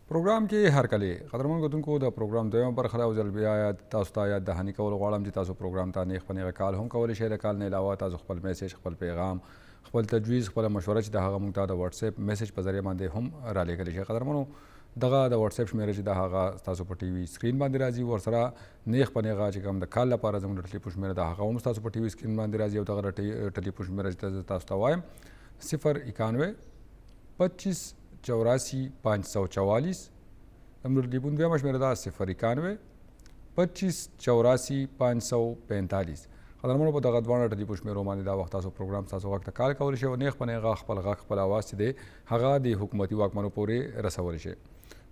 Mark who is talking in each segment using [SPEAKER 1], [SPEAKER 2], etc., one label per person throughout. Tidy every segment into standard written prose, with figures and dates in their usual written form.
[SPEAKER 1] پروګرام کې هر کله قدرمن غوډونکو د پروګرام دویم برخه او ځل بیا تاسو ته یاد دهنی کول غواړم چې تاسو پروګرام ته نیغ پنیغه کال هم کول شئ د کال نه علاوه تاسو خپل میسج خپل پیغام خپل تجویز خپل مشوره چې د هغه مونږ ته د واتس اپ میسج په ذریعہ باندې هم را لېږل شي قدرمنو دغه د واتس اپ شمیره چې د هغه تاسو په ټي وي سکرین باندې راځي ورسره نیغ پنیغه چې کوم د کال لپاره زموږ د ټلیفون شمیره د هغه هم تاسو په ټي وي سکرین باندې راځي او دغه ټلیفون شمیره چې تاسو ته وایم 091 25 84 544 نمبر ټلیفون بیا مشمیره دا 091 25 84 545 قدرمنو په دغه دوانه ټلیفون شمیرو باندې دا وخت تاسو پروګرام تاسو غږ ته کال کولی شئ او نیغ په نیغه خپل غږ خپل اواز چې دی هغه د حکومتي واکمنو پورې رسولی شئ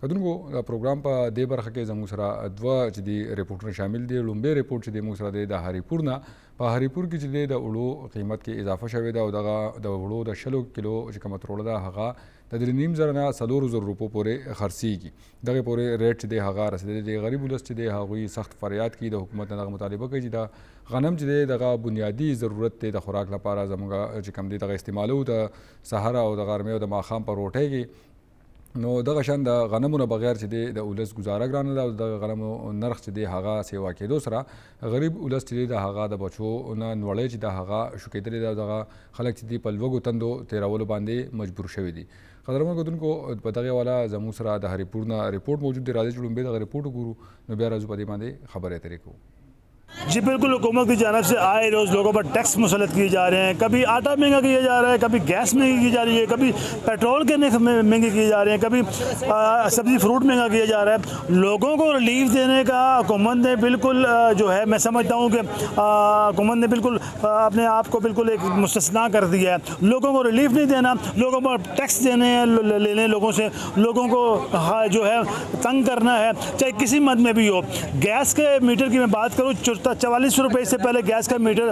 [SPEAKER 1] کدونکو د پروګرام په دې برخه کې زموږ سره دوه چې دي ریپورټونه شامل دي لومبی ریپورټ چې دی موږ سره دی د هریپور نه په هریپور کې چې دی د اوړو قیمت کې اضافه شوې ده او دغه د اوړو د 60 کیلو چې کومه تروړه ده هغه د 3.5 نه 4,000 روپو پورې خرڅیږي دغه پورې ریټ چې دی هغه رسیدلی دی غریب ولس چې دی هغوی سخت فریاد کوي د حکومت نه دغه مطالبه کوي چې د غنم چې دی دغه بنیادي ضرورت دی د خوراک لپاره زموږ چې کوم دی دغه استعمالو د سحر او د غرمې او د ماښام په روټۍ کې نو دغه شان د غنمو نه بغیر چې دی د ولس ګزاره ګرانه ده او د غنمو نرخ چې دی هغه سیوا کېدو سره غریب ولس چې دی د هغه د بچو نه نوړی چې د هغه شوکېدلی ده دغه خلک چې دی په لوږو تندو تېرولو باندې مجبور شوي دي قدرمن غوډونکو په دغه والا زموږ سره د هریپور نه ریپورټ موجود دی راځي چې لومبی دغه ریپورټ وګورو نو بیا راځو په دې باندې خبرې اترې کوو
[SPEAKER 2] जी बिल्कुल हुकूमत की जानब से आए रोज़ लोगों पर टैक्स मुसलत किए जा रहे हैं। कभी आटा महंगा किया जा रहा है, कभी गैस महंगी की जा रही है, कभी पेट्रोल के नर्ख महंगे किए जा रहे हैं, कभी सब्ज़ी फ्रूट महंगा किया जा रहा है। लोगों को रिलीफ देने का हुकूमत ने बिल्कुल जो है मैं समझता हूँ कि हुकूमत ने बिल्कुल अपने आप को बिल्कुल एक मुस्तस्ना कर दिया है। लोगों को रिलीफ नहीं देना, लोगों पर टैक्स देने हैं लेने लोगों से, लोगों को जो है तंग करना है, चाहे किसी मद में भी हो। गैस के मीटर की मैं बात करूँ 44 रुपये से पहले गैस का मीटर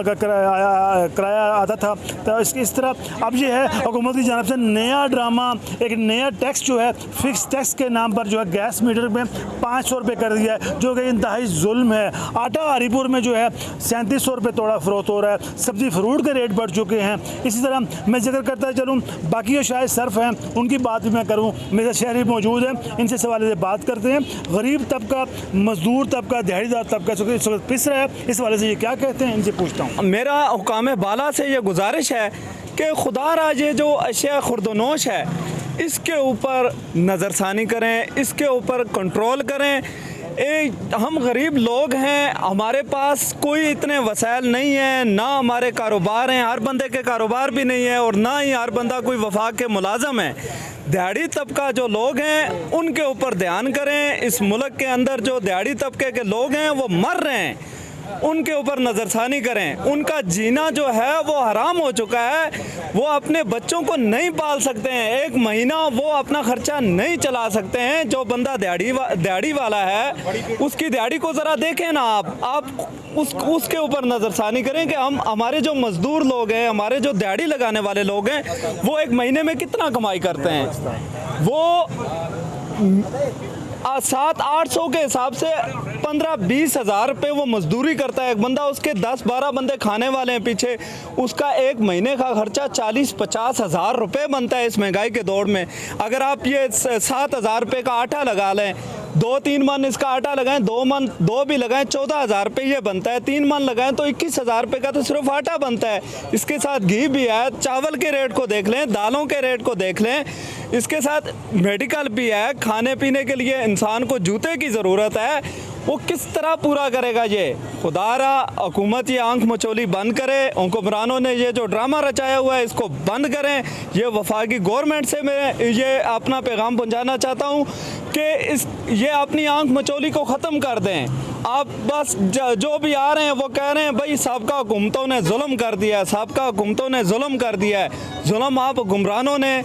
[SPEAKER 2] का किराया आता था। तो इस तरह अब ये है हुकूमत की जानब से नया ड्रामा, एक नया टैक्स जो है फिक्स टैक्स के नाम पर जो है गैस मीटर में 500 रुपये कर दिया है, जो कि इंतहाई जुल्म है। आटा हरीपुर में जो है 3700 रुपये तोड़ा फरोख्त हो रहा है। सब्ज़ी फ्रूट के रेट बढ़ चुके हैं। इसी तरह मैं जिक्र करता चलूँ बाकी जो शायद सर्फ हैं उनकी बात भी मैं करूँ, मेरे शहरी मौजूद हैं, इनसे इस हवाले से बात करते हैं। गरीब तबका, मजदूर तबका, दिहाड़ीदार तबका पिस रहा है, इस वाले से ये क्या कहते हैं इनसे पूछता हूँ।
[SPEAKER 3] मेरा हुकाम बाला से ये गुजारिश है कि खुदा राज ये जो अशिया खुर्दनोश है इसके ऊपर नज़रसानी करें, इसके ऊपर कंट्रोल करें। हम गरीब लोग हैं, हमारे पास कोई इतने वसाइल नहीं है, ना हमारे कारोबार हैं, हर बंदे के कारोबार भी नहीं है और ना ही हर बंदा कोई वफाक के मुलाजम है। दिहाड़ी तबका जो लोग हैं उनके ऊपर ध्यान करें। इस मुल्क के अंदर जो दिहाड़ी तबके के लोग हैं वो मर रहे हैं, उनके ऊपर नज़रसानी करें। उनका जीना जो है वो हराम हो चुका है, वो अपने बच्चों को नहीं पाल सकते हैं, एक महीना वो अपना ख़र्चा नहीं चला सकते हैं। जो बंदा दिहाड़ी वाला है उसकी दिहाड़ी को ज़रा देखें ना आप उसके ऊपर नज़रसानी करें कि हमारे जो मज़दूर लोग हैं, हमारे जो दिहाड़ी लगाने वाले लोग हैं, वो एक महीने में कितना कमाई करते हैं। वो 700-800 के हिसाब से 15-20 हज़ार रुपये वो मजदूरी करता है एक बंदा, उसके 10-12 बंदे खाने वाले हैं पीछे, उसका एक महीने का खर्चा 40-50 हज़ार रुपये बनता है इस महंगाई के दौर में। अगर आप ये 7,000 रुपये का आटा लगा लें, 2-3 मन इसका आटा लगाएं, 2 भी लगाएं 14,000 रुपये ये बनता है, 3 मन लगाएं तो 21,000 रुपये का तो सिर्फ आटा बनता है। इसके साथ घी भी है, चावल के रेट को देख लें, दालों के रेट को देख लें, इसके साथ मेडिकल भी है, खाने पीने के लिए इंसान को जूते की ज़रूरत है। वो किस तरह पूरा करेगा ये? खुदारा हुकूमत ये आंख मचोली बंद करे, हुक्मरानों ने ये जो ड्रामा रचाया हुआ है इसको बंद करें। ये वफाकी गवर्नमेंट से मैं ये अपना पैगाम पहुंचाना चाहता हूँ कि ये अपनी आंख मचोली को ख़त्म कर दें। आप बस जो भी आ रहे हैं वो कह रहे हैं भाई साबका हुकूमतों ने जुल्म कर दिया है, साबका हुकूमतों ने जुल्म कर दिया है। जुल्म आप हुक्मरानों ने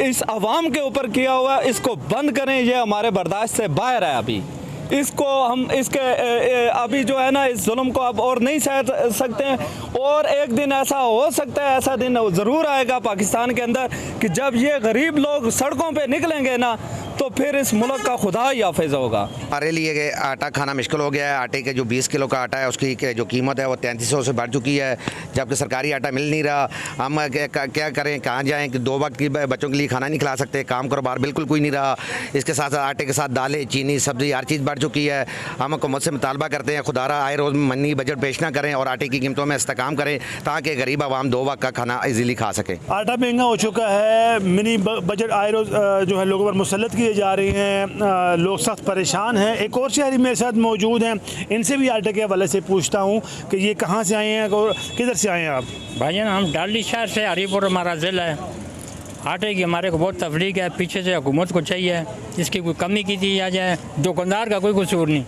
[SPEAKER 3] इस अवाम के ऊपर किया हुआ, इसको बंद करें। ये हमारे बर्दाश्त से बाहर है। अभी इसको हम इसके अभी जो है ना इस जुल्म को अब और नहीं सह सकते हैं। और एक दिन ऐसा हो सकता है, ऐसा दिन ज़रूर आएगा पाकिस्तान के अंदर कि जब ये गरीब लोग सड़कों पे निकलेंगे ना तो फिर इस मुल्क का खुदा ही हाफिज होगा।
[SPEAKER 4] हमारे लिए आटा खाना मुश्किल हो गया है। आटे के जो 20 किलो का आटा है उसकी जो कीमत है वो 3300 से बढ़ चुकी है, जबकि सरकारी आटा मिल नहीं रहा। हम क्या करें, कहाँ जाएं कि 2 वक्त की बच्चों के लिए खाना नहीं खिला सकते, काम कारोबार बिल्कुल कोई नहीं रहा। इसके साथ साथ आटे के साथ दालें, चीनी, सब्ज़ी, हर चीज़ बढ़ चुकी है। हम हुकूमत से मुतालबा करते हैं खुदारा आए रोज़ मनी बजट पेश ना करें और आटे की कीमतों में इस्तेकाम करें ताकि गरीब आवाम 2 वक्त का खाना ईजीली खा सके।
[SPEAKER 2] आटा महंगा हो चुका है, मिनी बजट आए रोज़ जो है लोगों पर मुसल्लत किए जा रहे हैं, लोग सख्त परेशान हैं। एक और शहरी मेरे साथ मौजूद हैं, इनसे भी आटे के हवाले से पूछता हूँ कि ये कहाँ से आए हैं और किधर से आए हैं आप?
[SPEAKER 5] भाईजान हम डाली शहर से, हरीपुर हमारा ज़िला है। आटे की हमारे को बहुत तफलीक है, पीछे से हुकूमत को चाहिए इसकी कोई कमी की दी जाए। दुकानदार का कोई कसूर नहीं,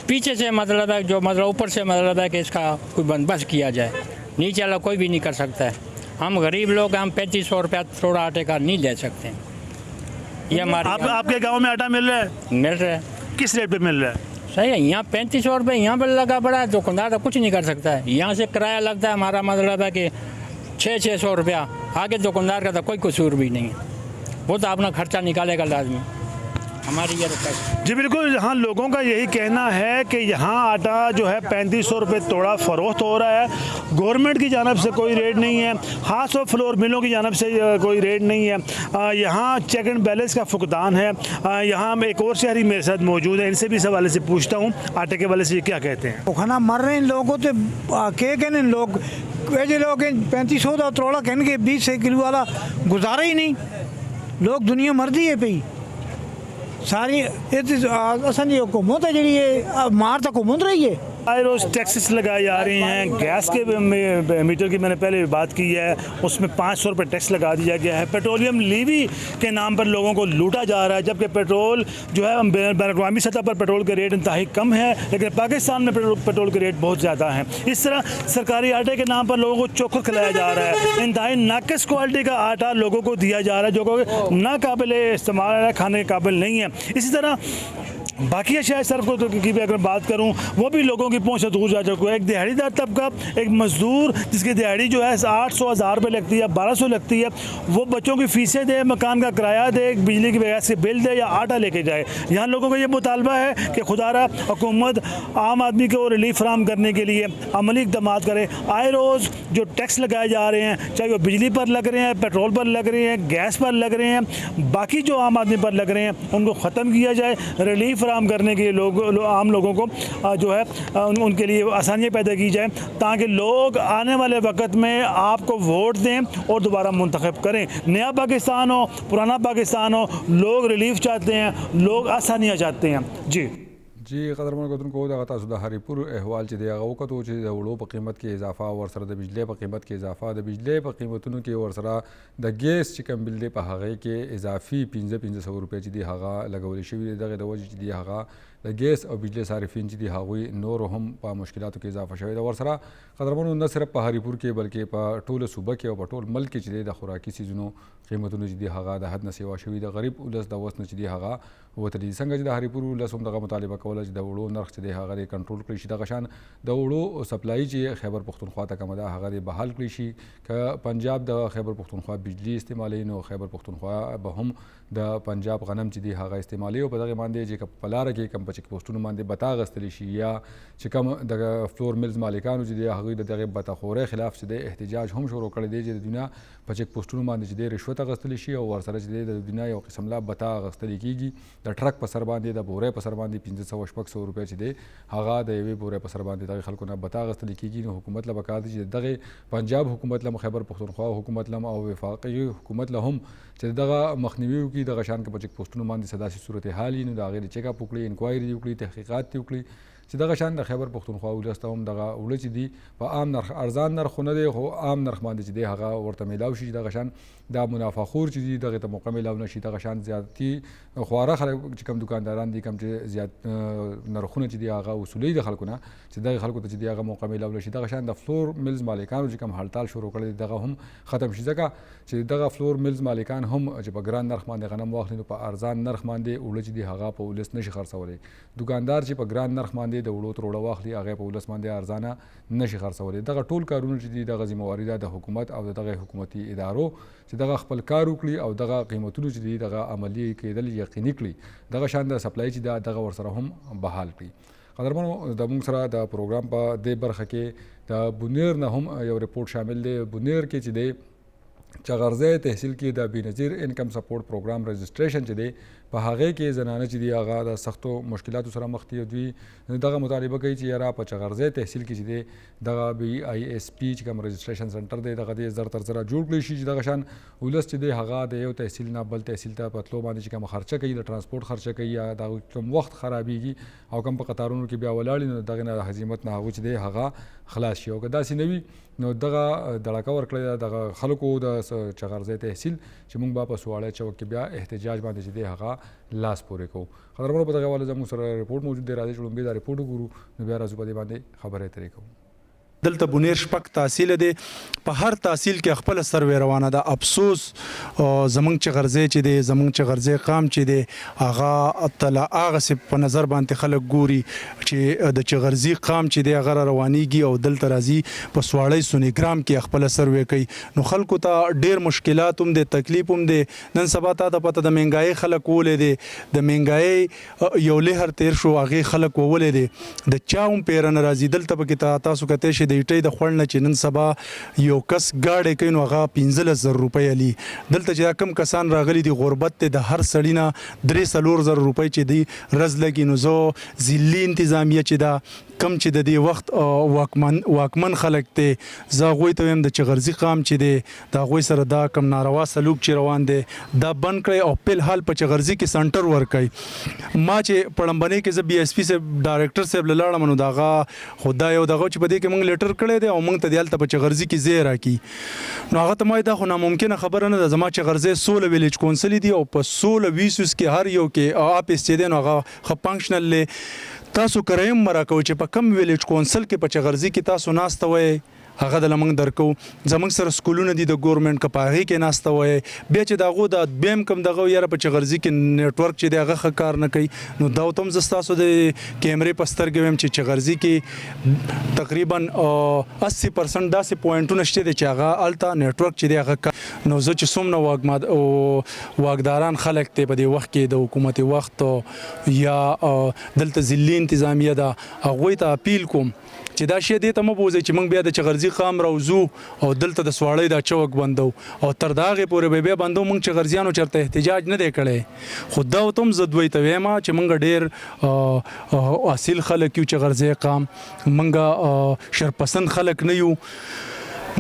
[SPEAKER 5] पीछे से मतलब है जो मतलब ऊपर से मतलब है कि इसका कोई बंदोबस्त किया जाए। नीचे वाला कोई भी नहीं कर सकता है। हम गरीब लोग, हम 3500 रुपया थोड़ा आटे का नहीं ले सकते। ये हमारे
[SPEAKER 2] आपके गाँव में आटा मिल रहा है?
[SPEAKER 5] मिल रहा है।
[SPEAKER 2] किस रेट पे मिल रहा है?
[SPEAKER 5] सही है, यहाँ 3500 रुपये यहाँ पर लगा पड़ा है। दुकानदार तो कुछ नहीं कर सकता है। यहाँ से किराया लगता है, हमारा मतलब है कि 600 रुपया। आगे दुकानदार का तो कोई कसूर भी नहीं है, वो तो अपना खर्चा निकालेगा लाजमी। हमारी ये
[SPEAKER 2] जी बिल्कुल, यहाँ लोगों का यही कहना है कि यहाँ आटा जो है 3500 रुपये तोड़ा फ़रोख्त हो रहा है। गवर्नमेंट की जानब से कोई रेट नहीं है, हाथ और फ्लोर मिलों की जानब से कोई रेट नहीं है। यहाँ चेक एंड बैलेंस का फुकदान है। यहाँ एक और शहरी मेरे साथ मौजूद है, इनसे भी इस हवाले से पूछता हूँ आटे के हवाले से ये क्या कहते हैं।
[SPEAKER 6] खाना मर रहे हैं लोगों तो के कहने लोग ऐसे लोग 3500 का तोड़ा कहने के 20 किलो वाला गुजारा ही नहीं। लोग दुनिया मर्दी है पई सारी असांजी हुकूमत है जी मार तक घूमत रही है।
[SPEAKER 2] आए रोज़ टैक्सेस लगाए जा रहे हैं। गैस के मीटर की मैंने पहले बात की है, उसमें 500 रुपये टैक्स लगा दिया गया है। पेट्रोलियम लीवी के नाम पर लोगों को लूटा जा रहा है, जबकि पेट्रोल जो है बैन-अवी सतह पर पेट्रोल के रेट इंतहाई कम है, लेकिन पाकिस्तान में पेट्रोल के रेट बहुत ज़्यादा हैं। इस तरह सरकारी आटे के नाम पर लोगों को चोखा खिलाया जा रहा है। इंतहाई नाकिस क्वालिटी का आटा लोगों को दिया जा रहा है जो कि नाकाबिल इस्तेमाल है, खाने के काबिल नहीं है। इसी तरह बाकी अशिया सर्फ को की भी अगर बात करूं, वो भी लोगों की पहुंच से दूर जा चुका है। एक दिहाड़ीदार तबका, एक मजदूर जिसकी दिहाड़ी जो है 800-1000 रुपये लगती है, 1200 लगती है, वो बच्चों की फ़ीसें दे, मकान का किराया दे, बिजली की गैस के बिल दे या आटा लेके जाए। यहाँ लोगों का ये मुतालबा है कि खुदारा हुकूमत आम आदमी को रिलीफ फराहम करने के लिए अमली इक़दाम करें। आए रोज़ जो टैक्स लगाए जा रहे हैं, चाहे वो बिजली पर लग रहे हैं, पेट्रोल पर लग रहे हैं, गैस पर लग रहे हैं, बाकी जो आम आदमी पर लग रहे हैं, उनको ख़त्म किया जाए। रिलीफ फराहम करने के लिए आम लोगों को जो है उनके लिए आसानियाँ पैदा की जाए, ताकि लोग आने वाले वक्त में आपको वोट दें और दोबारा मुंतखब करें। नया पाकिस्तान हो, पुराना पाकिस्तान हो, लोग रिलीफ चाहते हैं, लोग आसानियाँ चाहते हैं। जी
[SPEAKER 1] قدرمن کتونکو دغه تاسو د هریپور احوال چې دی هغه وکړو چې د وړو په قیمت کې اضافه ورسره د بجلی په قیمت کې اضافه د بجلی په قیمتونو کې ورسره د ګیس چې کم بل دی په هغه کې اضافي 1500 روپۍ چې دی هغه لګول شوی دغه د وجې چې دی هغه د ګیس او بجلی صارفین چې دی هغه نور هم په مشکلاتو کې اضافه شوی د ورسره قدرمن نه صرف په هریپور کې بلکې په ټوله صوبه کې او په ټول ملک کې چې دی د خوراکي سیزونو قیمتونو چې دی هغه د حد نه سیوا شوی د غریب ولس د وسنه چې دی هغه وتري څنګه چې د هریپور ولس هم دغه مطالبه کوله چې د وړو نرخ چې دی هغه کنټرول کړی شي، دغه شان د وړو سپلای چې خیبر پختونخوا ته کومه ده هغه بحال کړی شي. که پنجاب د خیبر پختونخوا بجلی استعمالوي نو خیبر پختونخوا به هم د پنجاب غنم چې دی هغه استعمالي او په دغه باندې چې په لاره کې کم پچک پوسټونو باندې بتا غستلی شي یا چې کوم د فلور ملز مالکانو چې دی هغه دغه بتاخوره خلاف چې دی احتجاج هم شروع کړی دی چې د دنیا پچک پوسټونو باندې چې دی رشوت غستلی شي او ورسره چې د دنیا یو قسم لا بتا غستلی کیږي. د ټرک په سر باندې د بورې په سر باندې 1500 روپۍ چې دی هغه د یوې بورې په سر باندې دغه خلکو نه بتا غستلی کیږي. نو حکومت له بکار دي چې دغه پنجاب حکومت له خیبر پختونخوا حکومت له او وفاقي حکومت له هم چې دغه مخنیوي وکړي، دغه شان کې پچک پوسټونو باندې صداسي صورتحال نو د هغې چیک اپ وکړي، انکوایري وکړي، تحقیقات وکړي چې دغه شان د خیبر پختونخوا ولس ته هم دغه وړه چې دی په عام نرخ ارزان نرخ نه دی خو عام نرخ باندې چې دی هغه ورته میلاو شي. دغه شان د منافع خور چې دی دغه ته موقع میلاو نشي. دغه شان زیاتي خواره خلک چې کم دکانداران دي کم چې زیات نرخونه چې دی هغه وصولي د خلکو نه چې دغه خلکو ته چې دی هغه موقع میلاو نشي. دغه شان د فلور ملز مالکانو چې کم هړتال شروع کړی دغه هم ختم شي، ځکه چې دغه فلور ملز مالکان هم چې په ګران نرخ باندې غنم واخلي نو په ارزان نرخ باندې وړه چې دی هغه په ولس نشي خرڅولی. دکاندار چې په ګران نرخ باندې باندې د وړو تروړه واخلي هغه په ولس باندې ارزانه نشي خرڅولی. دغه ټول کارونه چې دي دغه ذمہواري ده د حکومت او دغه حکومتي ادارو چې دغه خپل کار وکړي او دغه قیمتونه چې دي دغه عملی کېدل یقیني کړي. دغه شان د سپلای چې ده دغه ورسره هم بحال کړي. قدرمنو د موږ سره د پروګرام په دې برخه کې د بونیر نه هم یو ریپورټ شامل دی. بونیر کې چې دی چغرزی تحصیل کې د بېنظیر انکم سپورټ پروګرام رجسټریشن چې دی په هغې کې زنانه چې دي هغه د سختو مشکلاتو سره مخ دي. دوی دغه مطالبه کوي چې یاره په چغرزی تحصیل کې چې دی دغه BISP چې کوم رجسټریشن سنټر دی دغه دې زر تر زره جوړ کړی شي چې دغه شان ولس چې دی هغه د یو تحصیل نه بل تحصیل ته په تلو باندې چې کوم خرچه کوي د ترانسپورټ خرچه کوي یا د کوم وخت خرابېږي او کوم په قطارونو کې بیا ولاړي نو دغه نه هزیمت نه هغوی چې دی هغه خلاص شي. او که داسې نه وي نو دغه دړکه ورکړی دغه خلکو د چغرزی تحصیل چې موږ به په سواړی چوک کې بیا احتجاج باندې چې دی هغه لاس پورې کوو. قدرمنو په دغه حواله زموږ سره ریپورټ موجود دی. راځئ چې لومړی دا ریپورټ وګورو نو بیا راځو په دې باندې خبرې اترې کوو.
[SPEAKER 7] دلته بونیر شپږ تحصیل دی. په هر تحصیل کې خپل سروې روانه ده. افسوس زمونږ چغرزی چې دی زمونږ چغرزی قام چې دی هغه تله هغسې په نظر باندې خلک ګوري چې د چغرزي قام چې دی هغه روانیږي او دلته راځي په سواړی سونیګرام کې خپل سروې کوي. نو خلکو ته ډېر مشکلات هم دی تکلیف هم دی. نن سبا ته د پته د مهنګایي خلک وولې دی د مهنګایي یو لهر تیر شو هغې خلک وولې دی د چا هم پیره نه راځي. دلته پکې تاسو کتی شئ د ایټۍ د خوړ نه چې نن سبا یو کس ګاډی کوي نو هغه 15,000 روپۍ علي. دلته چې دا کم کسان راغلي دي غربت دی د هر سړي نه 3-4 روپۍ چې دی رز لګي. نو زه ضلعي انتظامیه چې دا کم چې د دې وخت واکمن خلک دی زه هغوی ته وایم د چغرزي قام چې دی د هغوی سره دا کم ناروا سلوک چې روان دی دا بند کړئ او فلحال په چغرزي کې سنټر ورکړئ. ما چې په لمبنۍ کې زه BSP صاحب ډایرکټر صاحب له لاړم نو د هغه خو دا یو دغه چې په دې کې موږ لیټر کړی دی او موږ ته د هلته په چغرزي کې ځای راکړي. نو هغه ته ما دا خو ناممکنه خبره نه ده. زما چغرزی 16 ویلیج کونسل دي او په 16 ویسوس کې هر یو کې آفس چې دی نو هغه ښه فنکشنل دی. تاسو کرایم مراکوئ چې په کم ویلیج کونسل کې په چغرزي کې تاسو ناسته وئ هغه د لمنګ درکو. زمونږ سره سکولونه دي د ګورنمنټ که په هغې کې ناسته وایي بیا چې د هغو د دویم کم دغه یاره په چغرزي کې نیټورک چې دی هغه ښه کار نه کوي. نو دا ورته هم زه ستاسو د کیمرې په سترګې وایم چې چغرزي کې تقریبا 80% داسې پوینټونه شته دي چې هغه هلته نیټورک چې دی هغه نو زه چې څومره واکداران خلک دی په دې وخت کې د حکومتي وخت یا دلته ضلعي انتظامیه ده هغوی ته اپیل کوم چې دا شی دې ته مه بوځئ چې موږ بیا د چغرزي قام راوځو او دلته د سواړۍ دا چوک بندو او تر د هغې پورې به بیا بندو. موږ چغرزیانو چېرته احتجاج نه دی کړی خو دا ورته هم زه دوی ته وایم چې موږ ډېر اصیل خلک یو چغرزی قام موږ شرپسند خلک نه یو.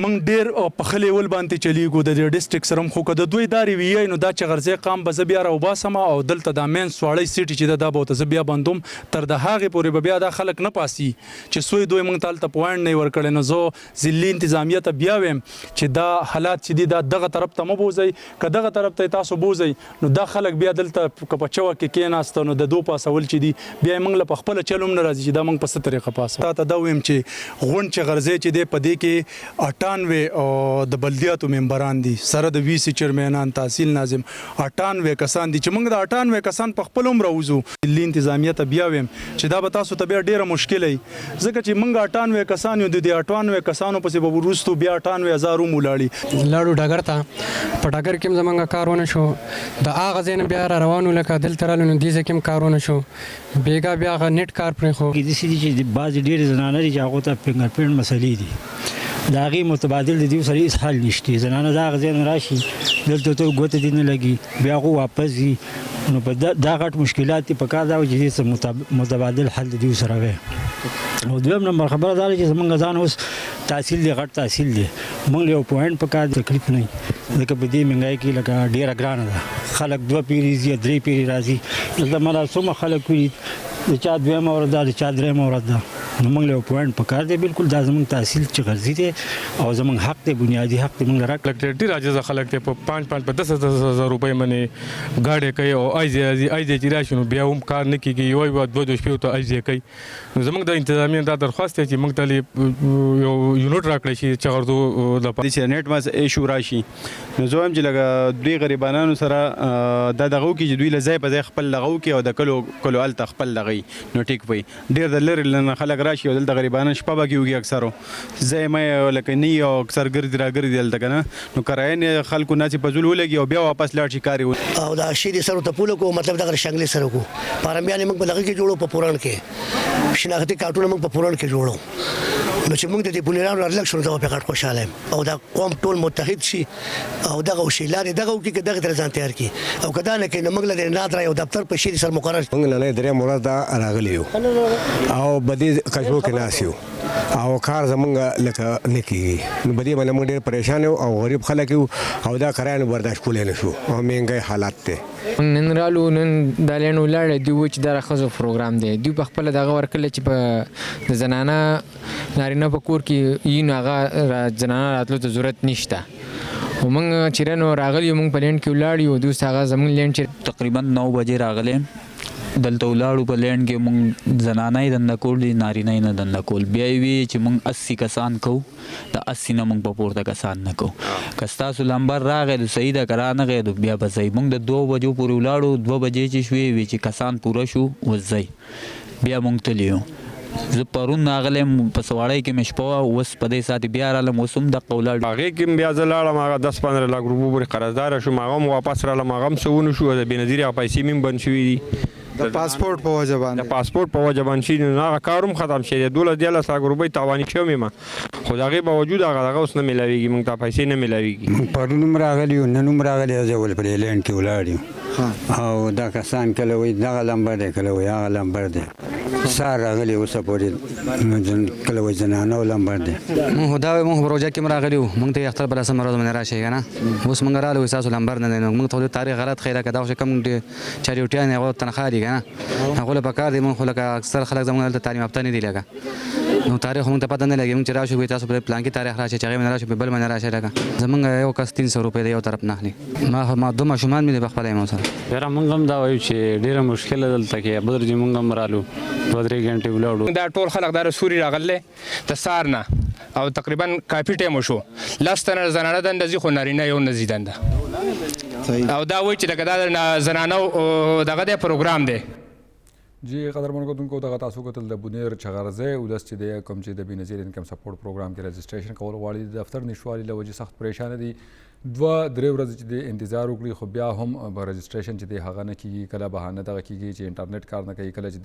[SPEAKER 7] موږ ډېر په ښه لیول باندې چلیږو د دې ډسټرکټ سره هم خو که د دوی دا رویه نو دا چغرزی قام به زه بیا راوباسم او دلته دا مین سواړۍ سیټي چې دا به ورته زه بیا بندوم تر د هغې پورې به بیا دا خلک نه پاسي چې سوی دوی موږ ته هلته پوینټ نه یې ورکړی. نو زه ضلعي انتظامیه ته بیا ویم چې دا حالات چې دي دا دغه طرف ته مه بوځئ. که دغه طرف ته تاسو بوځئ نو دا خلک بیا دلته که په چوک کې کېناسته نو د دو پاسول چې دي بیا یې موږ له په خپله چل هم نه راځي چې دا موږ په څه طریقه پاسو. تا ته دا ویم چې غونډ چغرزی چې دی په دې کې 98 د بلدیاتو ممبران دي سره د VC چیرمنان تحصیل ناظم 98 کسان دي چې موږ د 98 کسان په خپل هم راوځو. ضلعي انتظامیه ته بیا ویم چې دا به تاسو ته بیا ډېره مشکل وي ځکه چې موږ 98 کسان یو د دې 98 کسانو پسې به وروستو بیا 98,000 هم ولاړي.
[SPEAKER 8] لاړو ډګر ته په ډګر کې هم زموږ کار ونه شو. د هغه ځای نه بیا را روانو لکه دلته رالو نو دې ځای کې هم کار ونه شو. بېګا بیا هغه نیټ کار پرېښو.
[SPEAKER 9] داسې دي چې بعضې ډېرې زنانه دي چې هغو ته فنګر پرنټ مسلې دي د هغې متبادل د دې سره هېڅ حل نشته. زنانه د هغه ځای نه راشي دلته ته ګوته دې نه لګي بیا هغو واپس ځي. نو په دا غټ مشکلات دي. په کار دا و چې دې څه متبادل حل د دې سره وی. او دویم نمبر خبره دا ده چې زموږ ځان اوس تحصیل دی غټ تحصیل دی موږ یو پوینټ په کار تکلیف نه ځکه په دې مهنګایي کې لکه ډېره ګرانه ده. خلک 2 پیرې ځي 3 پیرې راځي. دلته ما څومره خلک وي د چا دویمه ورځ ده د چا درېیمه ورځ ده نو موږ له پوینټ پکار دی بالکل دا زموږ تحصیل چې غرضی دی او زموږ حق دی بنیادی حق دی موږ راک
[SPEAKER 10] ډیر عاجز خلک ته په 5 په 10,000 روپۍ باندې گاډي کوي او ایزي چې راشي نو بیا هم کار نه کیږي یو دوه دوه شپې ته ایزي کوي زموږ د انتظامیه دا درخواست دی چې موږ ته یو یونټ راکړي شي چې غرضو د
[SPEAKER 11] چې نیټ ماس ایشو راشي نو زه هم چې لګه دوی غریبانو سره دا دغه کې چې دوی لځای په ځای خپل لغو کې او د کلو ال تخپل لغی نو ټیک وي ډیر د لری لنه خلک راشي او د غریبانو شپه به کیږي اکثرو زه مې لکه نی او اکثر ګرځي راګرځي دلته کنه نو کراین خلکو ناس په زول ولګي او بیا واپس لاړ شي کاری
[SPEAKER 12] او دا شی دي سره ته پوله کو مطلب دا شنګلې سره کو پارمبیانې موږ په لغه کې جوړو په پوران کې شناختی کارتونه موږ په پوران کې جوړو نو چې موږ د دې بنیرانو لږ شنو دا په کار خوشاله او دا قوم ټول متحد شي او دغه شی لارې دغه کې دغه تر ځان تیار کی او کدا نه کې موږ له نادر یو دفتر په شی سره مقرر
[SPEAKER 13] موږ نه درې مراد راغلیو او بدی کښو کې ناسیو او کار زمونږ لکه نکیږي نو بدی باندې موږ ډېر پریشان او غریب خلک او دا کراین برداشت کولای نشو او مهنګي حالات ته
[SPEAKER 14] نن رالو نن د لینو لړ دی چې د خزو پروګرام دی دوی په خپل دغه ورکل چې په د زنانه نارینه په کور کې یې ناغه زنانه راتلو ته ضرورت نشته ومنګ چیرنو راغلی مونږ په لینډ کې ولاړ یو دوست هغه زمون لینډ چې
[SPEAKER 15] تقریبا 9 بجې راغلی دلته ولاړو په لینډ کې مونږ زنانه یې دنده کول دي نارینه یې نه دنده کول بیا یې وی چې مونږ 80 کسان کوو د 80 نه مونږ په پورته کسان نه کوو که ستاسو لمبر راغی نو صحیح ده که رانغی نو بیا به ځئ مونږ د 2 بجو پورې ولاړو 2 بجې چې شوې وي چې کسان پوره شو وځئ بیا مونږ تللی یو زه پرون راغلی په سواړی کې مې شپه وه اوس په دې ساعت بیا رالم اوس هم دقه ولاړ
[SPEAKER 10] هغې کې بیا زه لاړم هغه 10-15 لاک روپو پورې قرضداره شوم هغه هم واپس رالم هغه هم څه ونه شو د بېنظیرې هغه پیسې مې هم بند شوي دي
[SPEAKER 11] د پاسپورت په وجه باندې
[SPEAKER 10] د پاسپورت په وجه باندې شي نو هغه کار هم ختم شي 12 لاک روپۍ تاواني شوم یم خو د هغې باوجود هغه دغه اوس نه میلاویږي موږ ته پیسې نه میلاویږي
[SPEAKER 16] پرون هم راغلي یو نن هم راغلي زه ول په لینډ کې ولاړ یم او دا کسان کله وایي دغه لمبر دی کله وایي هغه لمبر دی سار راغلی اوسه پورې کله وایي زنانه لمبر دی
[SPEAKER 17] مونږ دا وایو مونږ پروژه کې راغلي وو مونږ ته اختر بل سم ورځ باندې راشي کنه اوس مونږ راغلو تاسو لمبر نه دی مونږ ته تاریخ غلط خیره کدا چې کوم چاریوټیان هغه تنخواه دي کنه هغه له پکار دي مونږ خلک اکثر خلک زموږ ته تعلیم یافته نه دي لګا نو تاریخ مونږ ته پته نه لګي مونږ چې راشو تاسو په پلان کې تاریخ راشي چې هغه من راشي په بل من راشي لګا زمونږ یو کس 300 روپۍ دی یو طرف نه اخلي ما دوه ماشومان مې په خپل ایمو سره
[SPEAKER 18] یاره مونږ هم دا وایو چې ډیره مشکله دلته کې بدر جی مونږ هم رالو 2-3 غنټې ولاړو
[SPEAKER 19] دا ټول خلک دا سوري راغله د سار نه او تقریبا کافي ټایم شو لاستنه زنانه دنده زی خو نارینه یو نزی دنده او دا وایي چې لکه دا زنانه دغه د پروګرام دی
[SPEAKER 1] جی قدرمن کوونکو دغه تاسو کتل د بونیر چغرزه او داس چې د کوم چې د بنظیر انکم سپورټ پروګرام کې رجسټریشن کول غواړي د دفتر نشوالي له وجې سخت پریشان دي 2-3 ورځې چې د انتظار وکړي خو بیا هم به رجسټریشن چې دی هغه نه کیږي کله بهانه دغه کیږي چې انټرنیټ کار نه کوي کله چې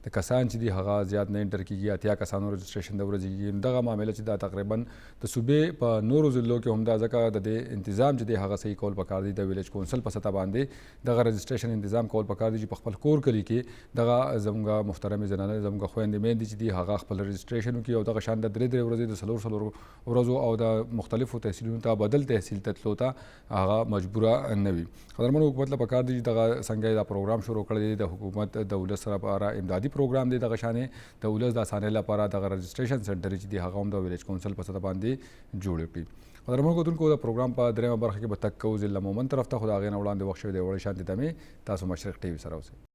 [SPEAKER 1] د کسان چې دی هغه زیات نه انټر کیږي 80 کسانو رجسټریشن د ورځې کیږي دغه معاملې چې دا تقریبا د صوبې په نورو ضلعو کې هم دا ځکه د انتظام چې دی هغه صحیح کول پکار دي د ویلیج کونسل په سطح باندې دغه رجسټریشن انتظام کول پکار دي چې په خپل کور کلی کې دغه زموږ محترم زنانه زموږ خويندې مېندې چې دی هغه خپل رجسټریشن وکړي او دغه شان د 3 ورځې د 4 ورځو او د مختلفو تحصیلونو ته بدل تحصیل تتلو ته هغه مجبوره نه وي قدرمن حکومت له پکار دي دغه څنګه دا پروګرام شروع کړی دی د حکومت د ولس لپاره امدادي پروګرام دی دغه شانې د ولس د اسانۍ لپاره دغه رجسټریشن سنټر چې دی هغه هم د ویلیج کونسل په سطح باندې جوړ کړي قدرمن کوونکو د پروګرام په درېمه برخه کې به تک کو ضلع مومن طرف ته خو د هغې نه وړاندې وخت شوی دی وړې شانتي تمې تاسو مشرق ټي وي سره اوسئ